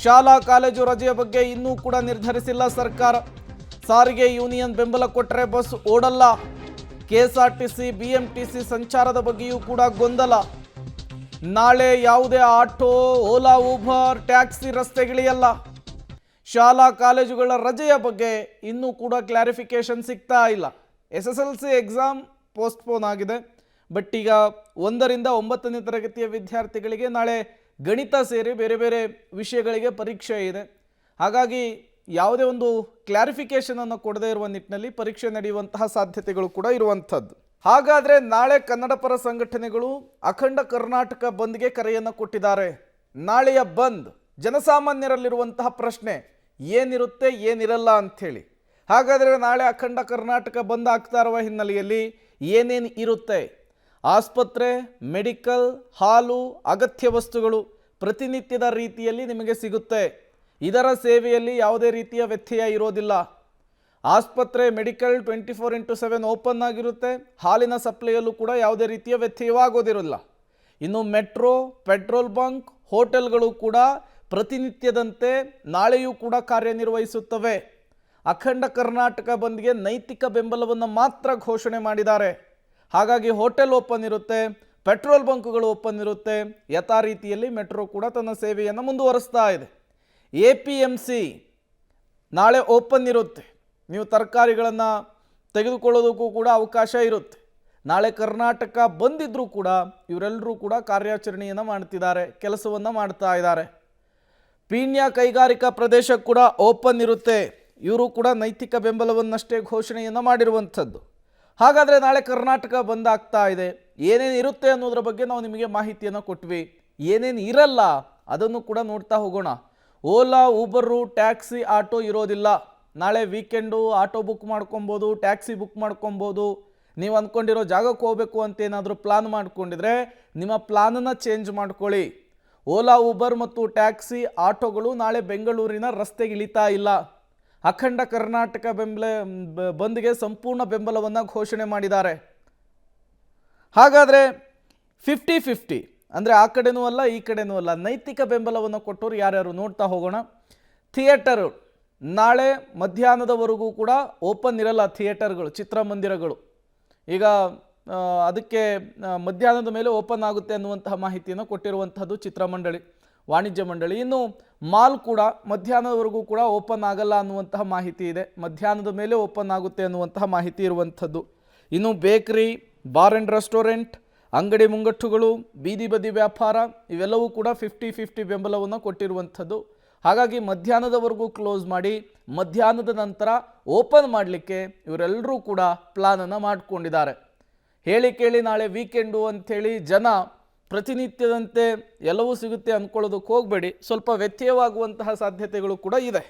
ಶಾಲಾ ಕಾಲೇಜು ರಜೆಯ ಬಗ್ಗೆ ಇನ್ನೂ ಕೂಡ ನಿರ್ಧರಿಸಿಲ್ಲ ಸರ್ಕಾರ. ಸಾರಿಗೆ ಯೂನಿಯನ್ ಬೆಂಬಲ ಕೊಟ್ಟರೆ ಬಸ್ ಓಡಲ್ಲ. ಕೆಎಸ್ಆರ್ಟಿಸಿ ಬಿಎಂಟಿಸಿ ಸಂಚಾರದ ಬಗ್ಗೆಯೂ ಕೂಡ ಗೊಂದಲ. ನಾಳೆ ಯಾವುದೇ ಆಟೋ, ಓಲಾ, ಊಬರ್, ಟ್ಯಾಕ್ಸಿ ರಸ್ತೆಗಿಳಿಯಲ್ಲ. ಶಾಲಾ ಕಾಲೇಜುಗಳ ರಜೆಯ ಬಗ್ಗೆ ಇನ್ನೂ ಕೂಡ ಕ್ಲಾರಿಫಿಕೇಶನ್ ಸಿಗ್ತಾ ಇಲ್ಲ. SSLC ಎಕ್ಸಾಮ್ ಪೋಸ್ಟ್ಪೋನ್ ಆಗಿದೆ. ಬಟ್ ಈಗ 1ರಿಂದ 9ನೇ ತರಗತಿಯ ವಿದ್ಯಾರ್ಥಿಗಳಿಗೆ ನಾಳೆ ಗಣಿತ ಸೇರಿ ಬೇರೆ ಬೇರೆ ವಿಷಯಗಳಿಗೆ ಪರೀಕ್ಷೆ ಇದೆ. ಹಾಗಾಗಿ ಯಾವುದೇ ಒಂದು ಕ್ಲಾರಿಫಿಕೇಶನ್ ಅನ್ನು ಕೊಡದೇ ಇರುವ ನಿಟ್ಟಿನಲ್ಲಿ ಪರೀಕ್ಷೆ ನಡೆಯುವಂತಹ ಸಾಧ್ಯತೆಗಳು ಕೂಡ ಇರುವಂಥದ್ದು. ಹಾಗಾದರೆ ನಾಳೆ ಕನ್ನಡ ಪರ ಸಂಘಟನೆಗಳು ಅಖಂಡ ಕರ್ನಾಟಕ ಬಂದ್ಗೆ ಕರೆಯನ್ನು ಕೊಟ್ಟಿದ್ದಾರೆ. ನಾಳೆಯ ಬಂದ್ ಜನಸಾಮಾನ್ಯರಲ್ಲಿರುವಂತಹ ಪ್ರಶ್ನೆ ಏನಿರುತ್ತೆ ಏನಿರಲ್ಲ ಅಂಥೇಳಿ. ಹಾಗಾದರೆ ನಾಳೆ ಅಖಂಡ ಕರ್ನಾಟಕ ಬಂದ್ ಆಗ್ತಾ ಇರುವ ಹಿನ್ನೆಲೆಯಲ್ಲಿ ಏನೇನು ಇರುತ್ತೆ? ಆಸ್ಪತ್ರೆ, ಮೆಡಿಕಲ್, ಹಾಲು, ಅಗತ್ಯ ವಸ್ತುಗಳು ಪ್ರತಿನಿತ್ಯದ ರೀತಿಯಲ್ಲಿ ನಿಮಗೆ ಸಿಗುತ್ತೆ. ಇದರ ಸೇವೆಯಲ್ಲಿ ಯಾವುದೇ ರೀತಿಯ ವ್ಯತ್ಯಯ ಇರೋದಿಲ್ಲ. ಆಸ್ಪತ್ರೆ, ಮೆಡಿಕಲ್ 24x7 ಓಪನ್ ಆಗಿರುತ್ತೆ. ಹಾಲಿನ ಸಪ್ಲೈಯಲ್ಲೂ ಕೂಡ ಯಾವುದೇ ರೀತಿಯ ವ್ಯತ್ಯಯವಾಗೋದಿರಲ್ಲ. ಇನ್ನು ಮೆಟ್ರೋ, ಪೆಟ್ರೋಲ್ ಬಂಕ್, ಹೋಟೆಲ್ಗಳು ಕೂಡ ಪ್ರತಿನಿತ್ಯದಂತೆ ನಾಳೆಯೂ ಕೂಡ ಕಾರ್ಯನಿರ್ವಹಿಸುತ್ತವೆ. ಅಖಂಡ ಕರ್ನಾಟಕ ಬಂದ್ಗೆ ನೈತಿಕ ಬೆಂಬಲವನ್ನು ಮಾತ್ರ ಘೋಷಣೆ ಮಾಡಿದ್ದಾರೆ. ಹಾಗಾಗಿ ಹೋಟೆಲ್ ಓಪನ್ ಇರುತ್ತೆ, ಪೆಟ್ರೋಲ್ ಬಂಕ್ಗಳು ಓಪನ್ ಇರುತ್ತೆ. ಯಥಾ ರೀತಿಯಲ್ಲಿ ಮೆಟ್ರೋ ಕೂಡ ತನ್ನ ಸೇವೆಯನ್ನು ಮುಂದುವರಿಸ್ತಾ ಇದೆ. APMC ನಾಳೆ ಓಪನ್ ಇರುತ್ತೆ. ನೀವು ತರಕಾರಿಗಳನ್ನು ತೆಗೆದುಕೊಳ್ಳೋದಕ್ಕೂ ಕೂಡ ಅವಕಾಶ ಇರುತ್ತೆ. ನಾಳೆ ಕರ್ನಾಟಕ ಬಂದಿದ್ರೂ ಕೂಡ ಇವರೆಲ್ಲರೂ ಕೂಡ ಕಾರ್ಯಾಚರಣೆಯನ್ನು ಮಾಡ್ತಿದ್ದಾರೆ, ಕೆಲಸವನ್ನು ಮಾಡ್ತಾ ಇದ್ದಾರೆ. ಪೀಣ್ಯ ಕೈಗಾರಿಕಾ ಪ್ರದೇಶ ಕೂಡ ಓಪನ್ ಇರುತ್ತೆ. ಇವರು ಕೂಡ ನೈತಿಕ ಬೆಂಬಲವನ್ನಷ್ಟೇ ಘೋಷಣೆಯನ್ನು ಮಾಡಿರುವಂಥದ್ದು. ಹಾಗಾದರೆ ನಾಳೆ ಕರ್ನಾಟಕ ಬಂದ್ ಆಗ್ತಾ ಇದೆ. ಏನೇನು ಇರುತ್ತೆ ಅನ್ನೋದ್ರ ಬಗ್ಗೆ ನಾವು ನಿಮಗೆ ಮಾಹಿತಿಯನ್ನು ಕೊಟ್ವಿ. ಏನೇನು ಇರಲ್ಲ ಅದನ್ನು ಕೂಡ ನೋಡ್ತಾ ಹೋಗೋಣ. ಓಲಾ, ಊಬರು, ಟ್ಯಾಕ್ಸಿ, ಆಟೋ ಇರೋದಿಲ್ಲ. ನಾಳೆ ವೀಕೆಂಡು ಆಟೋ ಬುಕ್ ಮಾಡ್ಕೊಬೋದು, ಟ್ಯಾಕ್ಸಿ ಬುಕ್ ಮಾಡ್ಕೊಬೋದು. ನೀವು ಅಂದ್ಕೊಂಡಿರೋ ಜಾಗಕ್ಕೆ ಹೋಗಬೇಕು ಅಂತ ಏನಾದರೂ ಪ್ಲಾನ್ ಮಾಡ್ಕೊಂಡಿದ್ರೆ ನಿಮ್ಮ ಪ್ಲಾನನ್ನು ಚೇಂಜ್ ಮಾಡ್ಕೊಳ್ಳಿ. ಓಲಾ, ಊಬರ್ ಮತ್ತು ಟ್ಯಾಕ್ಸಿ, ಆಟೋಗಳು ನಾಳೆ ಬೆಂಗಳೂರಿನ ರಸ್ತೆಗೆ ಇಳಿತಾ ಇಲ್ಲ. ಅಖಂಡ ಕರ್ನಾಟಕ ಬಂದ್ಗೆ ಸಂಪೂರ್ಣ ಬೆಂಬಲವನ್ನು ಘೋಷಣೆ ಮಾಡಿದ್ದಾರೆ. ಹಾಗಾದರೆ 50-50 ಅಂದರೆ ಆ ಕಡೆನೂ ಅಲ್ಲ ಈ ಕಡೆನೂ ಅಲ್ಲ, ನೈತಿಕ ಬೆಂಬಲವನ್ನು ಕೊಟ್ಟವರು ಯಾರ್ಯಾರು ನೋಡ್ತಾ ಹೋಗೋಣ. ಥಿಯೇಟರ್ ನಾಳೆ ಮಧ್ಯಾಹ್ನದವರೆಗೂ ಕೂಡ ಓಪನ್ ಇರಲ್ಲ. ಥಿಯೇಟರ್ಗಳು, ಚಿತ್ರಮಂದಿರಗಳು ಈಗ ಅದಕ್ಕೆ ಮಧ್ಯಾಹ್ನದ ಮೇಲೆ ಓಪನ್ ಆಗುತ್ತೆ ಅನ್ನುವಂತಹ ಮಾಹಿತಿಯನ್ನು ಕೊಟ್ಟಿರುವಂತಹದ್ದು ಚಿತ್ರಮಂಡಳಿ, ವಾಣಿಜ್ಯ ಮಂಡಳಿ. ಇನ್ನು ಮಾಲ್ ಕೂಡ ಮಧ್ಯಾಹ್ನದವರೆಗೂ ಕೂಡ ಓಪನ್ ಆಗಲ್ಲ ಅನ್ನುವಂತಹ ಮಾಹಿತಿ ಇದೆ. ಮಧ್ಯಾಹ್ನದ ಮೇಲೆ ಓಪನ್ ಆಗುತ್ತೆ ಅನ್ನುವಂತಹ ಮಾಹಿತಿ ಇರುವಂಥದ್ದು. ಇನ್ನು ಬೇಕರಿ, ಬಾರ್ ಆ್ಯಂಡ್ ರೆಸ್ಟೋರೆಂಟ್, ಅಂಗಡಿ ಮುಂಗಟ್ಟುಗಳು, ಬೀದಿ ಬದಿ ವ್ಯಾಪಾರ ಇವೆಲ್ಲವೂ ಕೂಡ 50-50 ಬೆಂಬಲವನ್ನು ಕೊಟ್ಟಿರುವಂಥದ್ದು. ಹಾಗಾಗಿ ಮಧ್ಯಾಹ್ನದವರೆಗೂ ಕ್ಲೋಸ್ ಮಾಡಿ ಮಧ್ಯಾಹ್ನದ ನಂತರ ಓಪನ್ ಮಾಡಲಿಕ್ಕೆ ಇವರೆಲ್ಲರೂ ಕೂಡ ಪ್ಲಾನನ್ನು ಮಾಡಿಕೊಂಡಿದ್ದಾರೆ. ಹೇಳಿ ಕೇಳಿ ನಾಳೆ ವೀಕೆಂಡು ಅಂಥೇಳಿ ಜನ ಪ್ರತಿನಿತ್ಯದಂತೆ ಎಲ್ಲವೂ ಸಿಗುತ್ತೆ ಅಂದ್ಕೊಳ್ಳೋದಕ್ಕೆ ಹೋಗಬೇಡಿ. ಸ್ವಲ್ಪ ವ್ಯತ್ಯಯವಾಗುವಂತಹ ಸಾಧ್ಯತೆಗಳು ಕೂಡ ಇದೆ.